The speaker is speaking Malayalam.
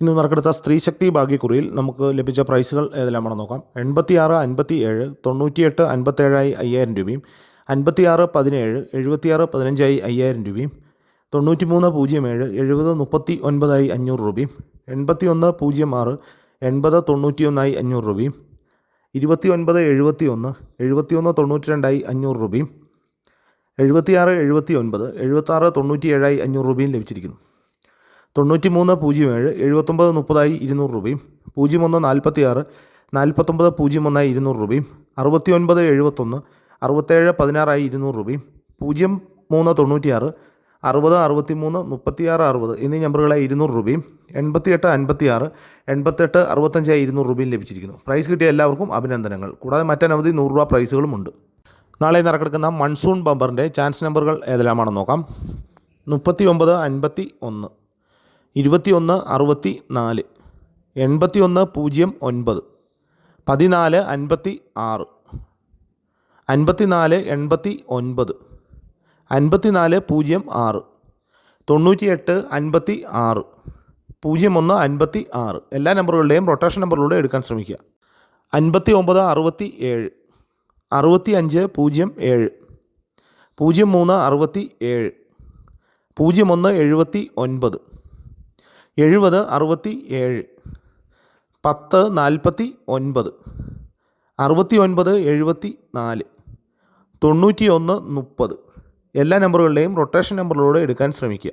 ഇന്ന് നറുക്കെടുത്ത സ്ത്രീശക്തി ഭാഗ്യക്കുറിയിൽ നമുക്ക് ലഭിച്ച പ്രൈസുകൾ ഏതെല്ലാമാണെന്ന് നോക്കാം. 86 57 98 57 5000 രൂപയും, 56 17 76 15 5000 രൂപയും, 93 07 70 39 500 രൂപയും, 81 06 80 91 500 രൂപയും, 29 71 71 92 500 രൂപയും, 76 79 76 97 500 രൂപയും ലഭിച്ചിരിക്കുന്നു. 93 07 79 30 200 രൂപയും, 01 46 49 01 200 രൂപയും, 69 71 67 16 200 രൂപയും, 03 96 60 63 36 60 എന്നീ നമ്പറുകളായി 200 രൂപയും, 88 56 88 65 200 രൂപയും ലഭിച്ചിരിക്കുന്നു. പ്രൈസ് കിട്ടിയ എല്ലാവർക്കും അഭിനന്ദനങ്ങൾ. കൂടാതെ മറ്റനവധി 100 രൂപ പ്രൈസുകളുമുണ്ട്. നാളെ നറുക്കെടുക്കുന്ന മൺസൂൺ ബമ്പറിൻ്റെ ചാൻസ് നമ്പറുകൾ ഏതെല്ലാമാണെന്ന് നോക്കാം. 39 51 21 64 81 09 14 56 54 89 54 06 98 56 01 56 എല്ലാ നമ്പറുകളുടെയും റൊട്ടേഷൻ നമ്പറിലൂടെ എടുക്കാൻ ശ്രമിക്കുക. 59 67 65 07 03 67 01 79 70 67 10 49 69 74 91 30 എല്ലാ നമ്പറുകളുടെയും റൊട്ടേഷൻ നമ്പറിലൂടെ എടുക്കാൻ ശ്രമിക്കുക.